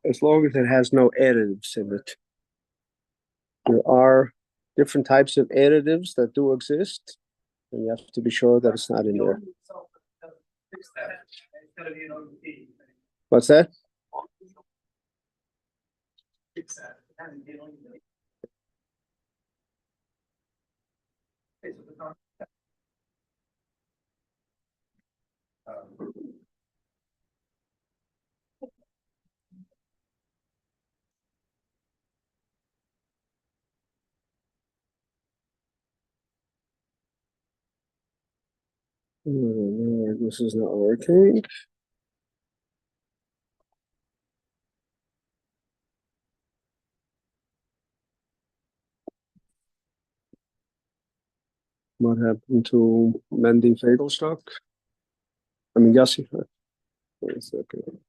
As long as it has no additives in it. There are different types of additives that do exist, and you have to be sure that it's not in there. What's that? This is not working. What happened to Mendy Fagelstock? I mean, Yossi. Wait a second.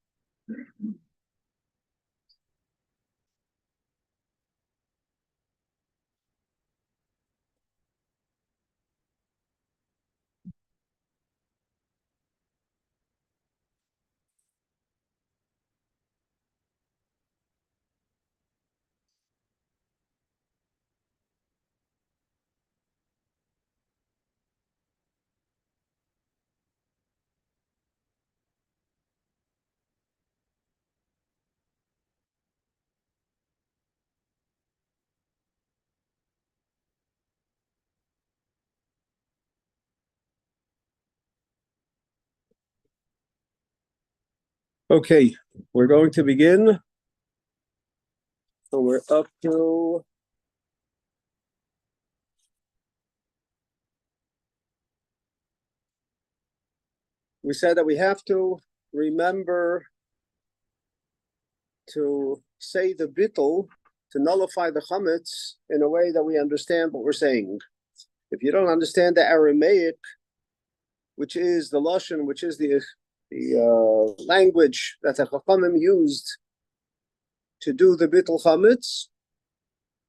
Okay, we're going to begin. So we're up to we said that we have to remember to say the bittul, to nullify the chametz in a way that we understand what we're saying. If you don't understand the Aramaic, which is the lashon, which is the language that the chachamim used to do the bittul chametz,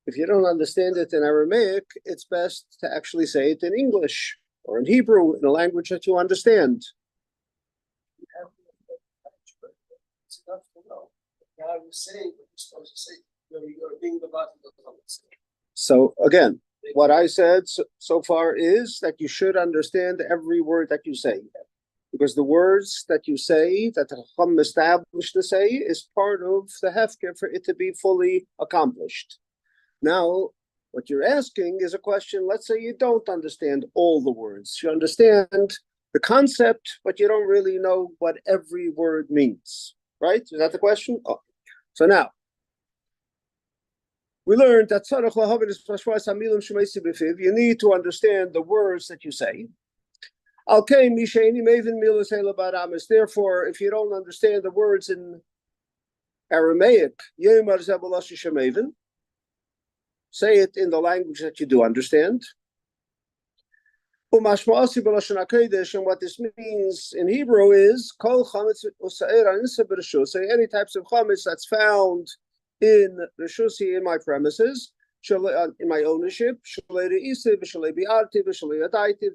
if you don't understand it in Aramaic, it's best to actually say it in English or in Hebrew, in a language that you understand. It's enough to know. Now you're saying what you're supposed to say. You're being the bottom of the comments. So again, what I said so far is that you should understand every word that you say, because the words that you say, that the Chacham established to say, is part of the hefker for it to be fully accomplished. Now, what you're asking is a question. Let's say you don't understand all the words. You understand the concept, but you don't really know what every word means. Right? Is that the question? Oh. So now, we learned that you need to understand the words that you say. Therefore, if you don't understand the words in Aramaic, say it in the language that you do understand. And what this means in Hebrew is any types of chametz that's found in Rishusi, in my premises, in my ownership,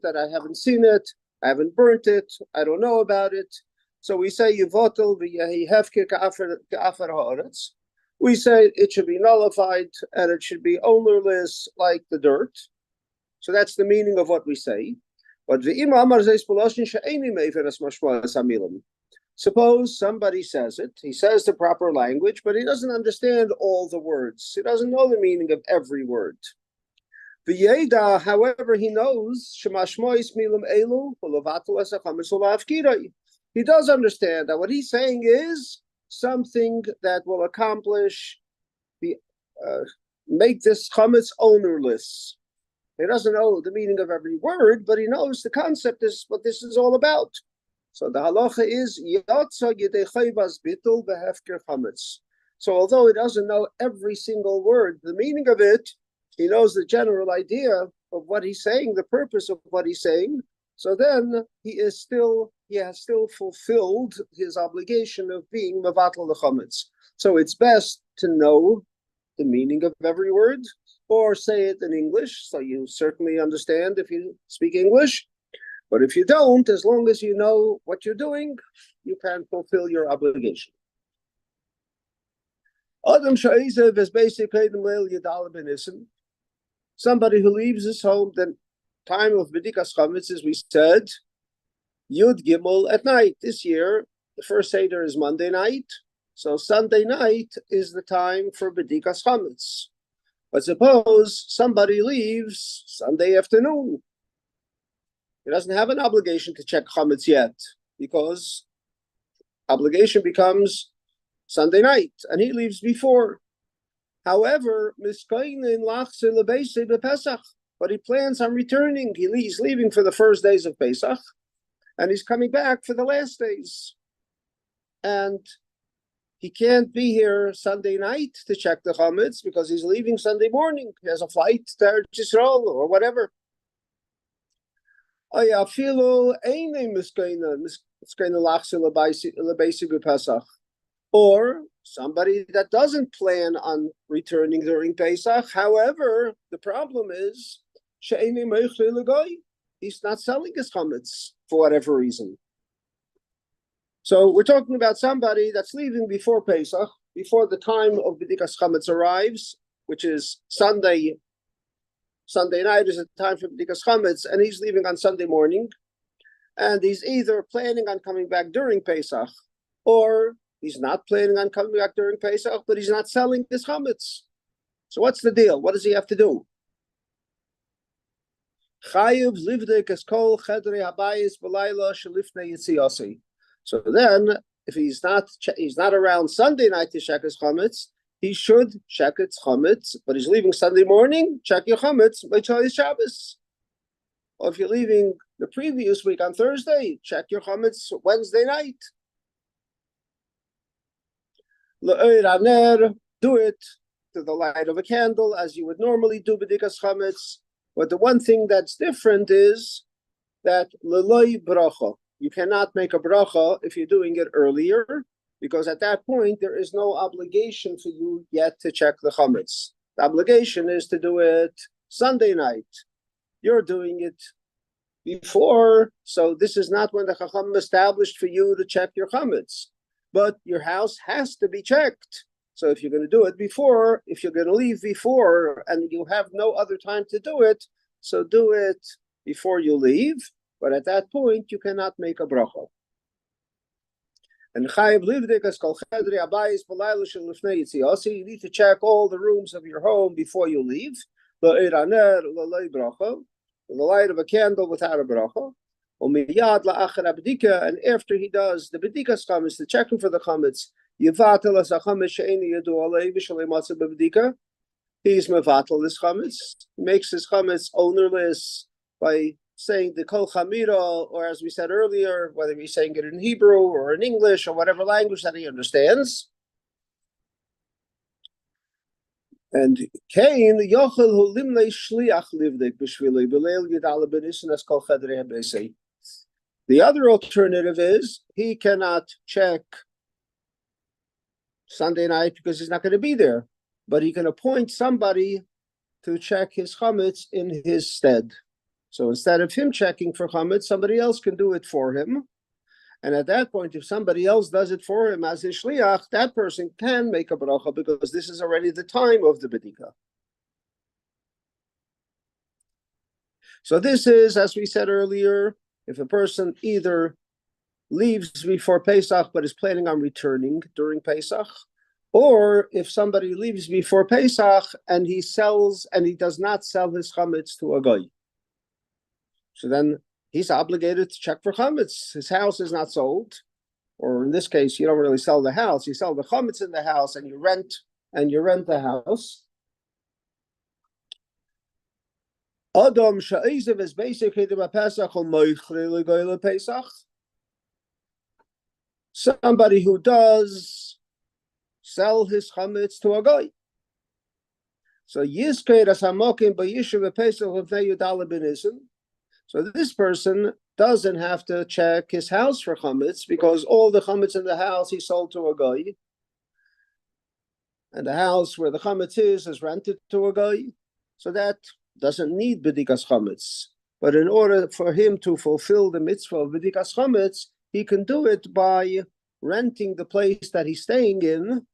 that I haven't seen it, I haven't burnt it, I don't know about it. So we say we say it should be nullified and it should be ownerless like the dirt. So that's the meaning of what we say. But suppose somebody says it, he says the proper language, but he doesn't understand all the words. He doesn't know the meaning of every word. However, he knows he does understand that what he's saying is something that will accomplish make this chametz ownerless. He doesn't know the meaning of every word, but he knows the concept is what this is all about. So the halacha is yatsa yedei chayvas bitul behefker chametz. So although he doesn't know every single word, the meaning of it, he knows the general idea of what he's saying, the purpose of what he's saying. So then he has still fulfilled his obligation of being mevatel the chametz. So it's best to know the meaning of every word, or say it in English, so you certainly understand if you speak English. But if you don't, as long as you know what you're doing, you can fulfill your obligation. Adam Sha'izev is basically somebody who leaves his home, the time of B'dikas Chametz, as we said, Yud Gimel at night. This year, the first Seder is Monday night, so Sunday night is the time for B'dikas Chametz. But suppose somebody leaves Sunday afternoon. He doesn't have an obligation to check Chametz yet, because obligation becomes Sunday night, and he leaves before. However, but he plans on returning. He's leaving for the first days of Pesach, and he's coming back for the last days. And he can't be here Sunday night to check the chametz because he's leaving Sunday morning. He has a flight to Yisroel or whatever. Or somebody that doesn't plan on returning during Pesach. However, the problem is he's not selling his chametz for whatever reason. So we're talking about somebody that's leaving before Pesach, before the time of B'dikas Chametz arrives, which is Sunday. Sunday night is the time for B'dikas Chametz, and he's leaving on Sunday morning. And he's either planning on coming back during Pesach, or he's not planning on coming back during Pesach, but he's not selling his chametz. So what's the deal? What does he have to do? Chayiv livdek es kol chedrei habayis b'layla shelifnei yitziasi. So then, if he's not around Sunday night to check his chametz, he should check his chametz. But he's leaving Sunday morning. Check your chametz by Chodesh Shabbos. Or if you're leaving the previous week on Thursday, check your chametz Wednesday night. Do it to the light of a candle as you would normally do b'dikas chametz. But the one thing that's different is that l'loy bracha. You cannot make a bracha if you're doing it earlier, because at that point there is no obligation for you yet to check the chametz. The obligation is to do it Sunday night. You're doing it before, so this is not when the chacham established for you to check your chametz. But your house has to be checked. So if you're going to do it before, if you're going to leave before, and you have no other time to do it, so do it before you leave. But at that point, you cannot make a bracha. And chayiv livdek kol chedrei habayis b'layla shelifnei yitziasi. You need to check all the rooms of your home before you leave. L'eir haner l'lei bracha, the light of a candle without a bracha. And after he does the b'dikas chametz, the checking for the chametz, yivatel as a chametz she'eni yadu alei v'shalei matzah b'b'dika. He's mevatel this chametz, makes his chametz ownerless by saying the kol chamira, or as we said earlier, whether he's saying it in Hebrew or in English or whatever language that he understands. And Cain yochel hu limnei shliach livdek b'shvilei b'leil yidala b'nissen as kol chedrei habesei. The other alternative is he cannot check Sunday night because he's not going to be there, but he can appoint somebody to check his chametz in his stead. So instead of him checking for chametz, somebody else can do it for him. And at that point, if somebody else does it for him as his shliach, that person can make a bracha because this is already the time of the bedika. So this is, as we said earlier, if a person either leaves before Pesach but is planning on returning during Pesach, or if somebody leaves before Pesach and he does not sell his chametz to a guy. So then he's obligated to check for chametz. His house is not sold, or in this case, you don't really sell the house. You sell the chametz in the house, and you rent the house. Adam she'izev is basically the Pesach or moichle Pesach. Somebody who does sell his chametz to a guy. So yizkei as hamokim b'yishuv Pesach v'nei yudala b'nisim. So this person doesn't have to check his house for chametz because all the chametz in the house he sold to a guy, and the house where the chametz is rented to a guy. So that doesn't need b'dikas chametz. But in order for him to fulfill the mitzvah of B'dikas Chametz, he can do it by renting the place that he's staying in.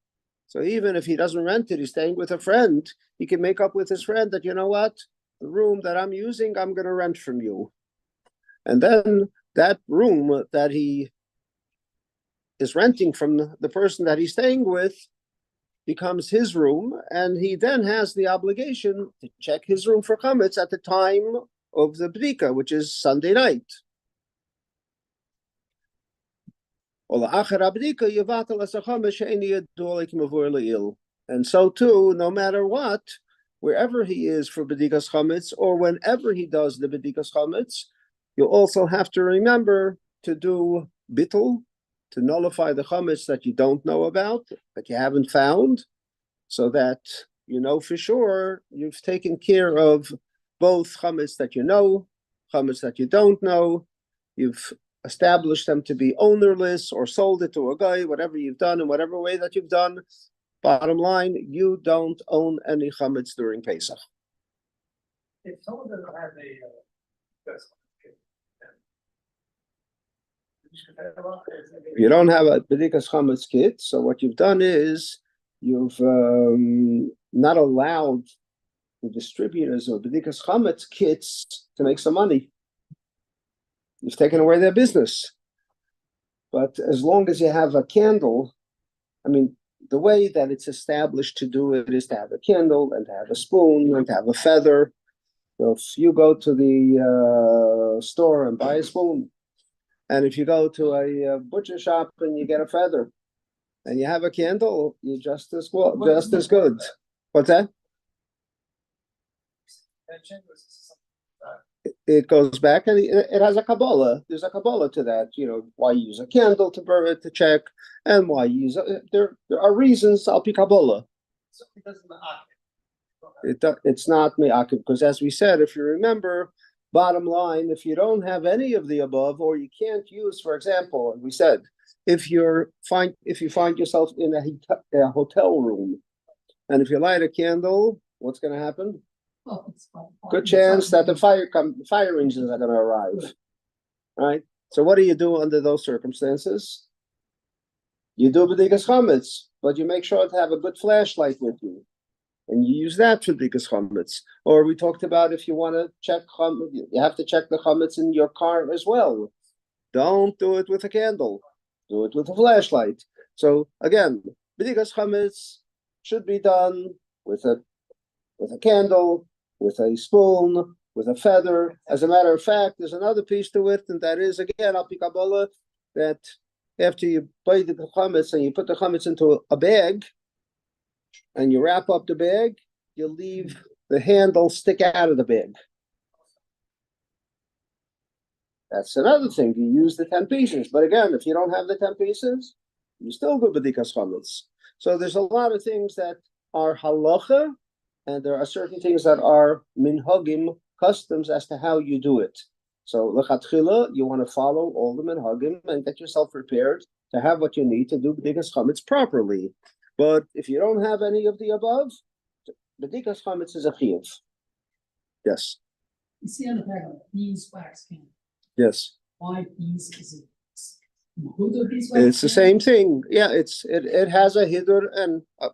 So even if he doesn't rent it, he's staying with a friend, he can make up with his friend that, you know what, the room that I'm using, I'm going to rent from you. And then that room that he is renting from the person that he's staying with becomes his room, and he then has the obligation to check his room for chametz at the time of the bdika, which is Sunday night. And so too, no matter what, wherever he is for b'dikas chametz, or whenever he does the b'dikas chametz, you also have to remember to do bittul, to nullify the chametz that you don't know about, that you haven't found, so that you know for sure you've taken care of both chametz that you know, chametz that you don't know. You've established them to be ownerless or sold it to a guy, whatever you've done in whatever way that you've done. Bottom line, you don't own any chametz during Pesach. If someone doesn't have you don't have a b'dikas chametz kit, so what you've done is you've not allowed the distributors of b'dikas chametz kits to make some money. You've taken away their business. But as long as you have a candle, I mean, the way that it's established to do it is to have a candle and to have a spoon and to have a feather. So if you go to the store and buy a spoon, and if you go to a butcher shop and you get a feather, and you have a candle, you're just as well, just as good. What's that? It goes back, and it has a Kabbalah. There's a Kabbalah to that. You know, why you use a candle to burn it, to check, and why you use there are reasons al pi Kabbalah. It's not me'akiv, because as we said, if you remember, bottom line, if you don't have any of the above, or you can't use, for example, we said, if you find yourself in a hotel room, and if you light a candle, what's going to happen? Good chance that the fire engines are going to arrive, right? So what do you do under those circumstances? You do b'dikas chametz, but you make sure to have a good flashlight with you, and you use that for b'dikas chametz. Or we talked about if you want to check chametz, you have to check the chametz in your car as well. Don't do it with a candle. Do it with a flashlight. So again, b'dikas chametz should be done with a candle, with a spoon, with a feather. As a matter of fact, there's another piece to it, and that is, again, al pi Kabbalah, that after you buy the chametz and you put the chametz into a bag, and you wrap up the bag, you leave the handle stick out of the bag. That's another thing. You use the 10 pieces. But again, if you don't have the 10 pieces, you still do b'dikas chametz. So there's a lot of things that are halacha, and there are certain things that are minhagim, customs as to how you do it. So lechatchila, you want to follow all the minhagim and get yourself prepared to have what you need to do b'dikas chametz properly. But if you don't have any of the above, b'dikas chametz is a chiyuv. Yes. You see on the back of a beeswax can. Yes. Why bees? Is it beeswax? It's the same thing. Yeah, it has a hidur and a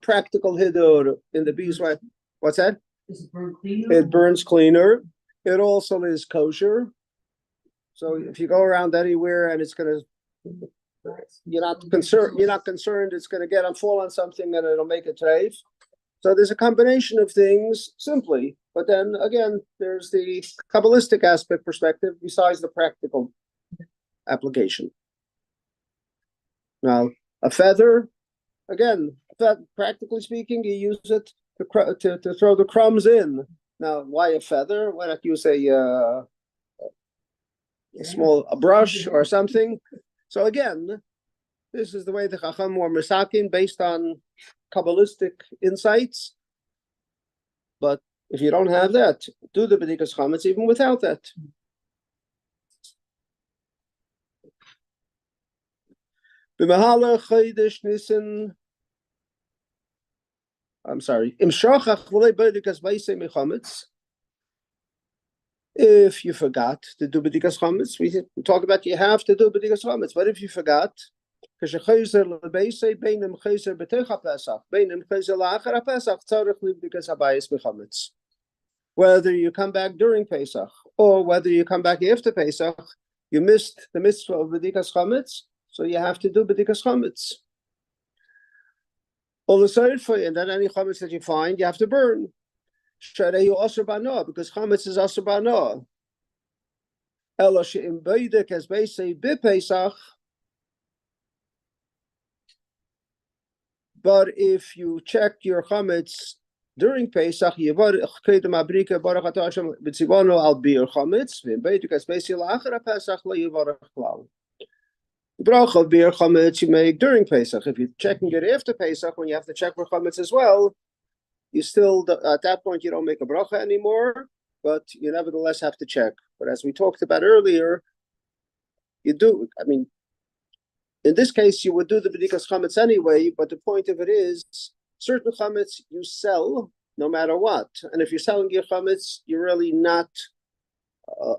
practical hidur in the beeswax. What's that? Does it burn cleaner? It burns cleaner. It also is kosher. So if you go around anywhere and it's gonna, you're not concerned it's gonna fall on something and it'll make a treif. So there's a combination of things simply, but then again, there's the Kabbalistic aspect perspective besides the practical application. Now, a feather, again, practically speaking, you use it to throw the crumbs in. Now, why a feather? Why not use a brush or something? So again, this is the way the Chacham were misakin based on Kabbalistic insights. But if you don't have that, do the b'dikas chametz even without that. B'mahalach chodesh Nisan. I'm sorry. Im shachach v'lei b'dikas v'isei mechametz. If you forgot to do b'dikas chametz, we talk about you have to do b'dikas chametz. But if you forgot, whether you come back during Pesach or whether you come back after Pesach, you missed the mitzvah of b'dikas chametz, so you have to do b'dikas chametz. All the same for you, and then any chametz that you find, you have to burn. Because chametz is also bano. But if you check your chametz during Pesach, the bracha of beer chametz you make during Pesach. If you're checking it after Pesach, when you have to check for chametz as well, you still, at that point, you don't make a bracha anymore, but you nevertheless have to check. But as we talked about earlier, you do, I mean, in this case, you would do the b'dikas chametz anyway, but the point of it is, certain chametz you sell no matter what. And if you're selling your chametz, you're really not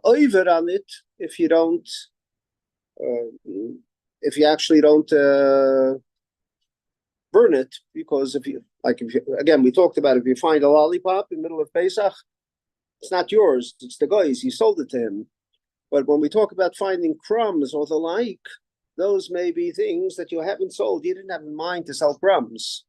over on it if you don't, if you actually don't burn it, because if you, again, we talked about if you find a lollipop in the middle of Pesach, it's not yours, it's the guy's, you sold it to him. But when we talk about finding crumbs or the like, those may be things that you haven't sold. You didn't have in mind to sell crumbs.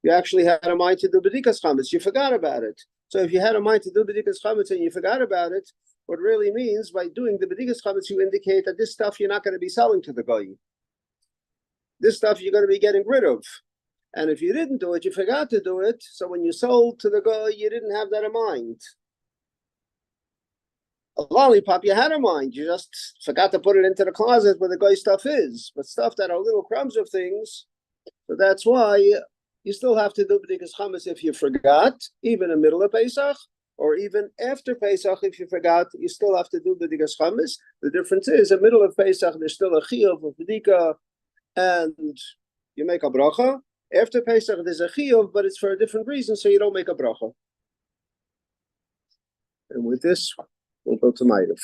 You actually had a mind to do b'dikas chametz. You forgot about it. So if you had a mind to do b'dikas chametz and you forgot about it, what it really means by doing the b'dikas chametz, you indicate that this stuff you're not going to be selling to the guy. This stuff you're going to be getting rid of. And if you didn't do it, you forgot to do it. So when you sold to the guy, you didn't have that in mind. A lollipop, you had in mind. You just forgot to put it into the closet where the guy's stuff is. But stuff that are little crumbs of things, so that's why you still have to do b'dikas chametz if you forgot, even in the middle of Pesach, or even after Pesach, if you forgot, you still have to do b'dikas chametz. The difference is, in the middle of Pesach, there's still a chiyuv of b'dika, and you make a bracha. After Pesach, there's a chiyuv, but it's for a different reason, so you don't make a bracha. And with this, we'll go to Ma'ariv.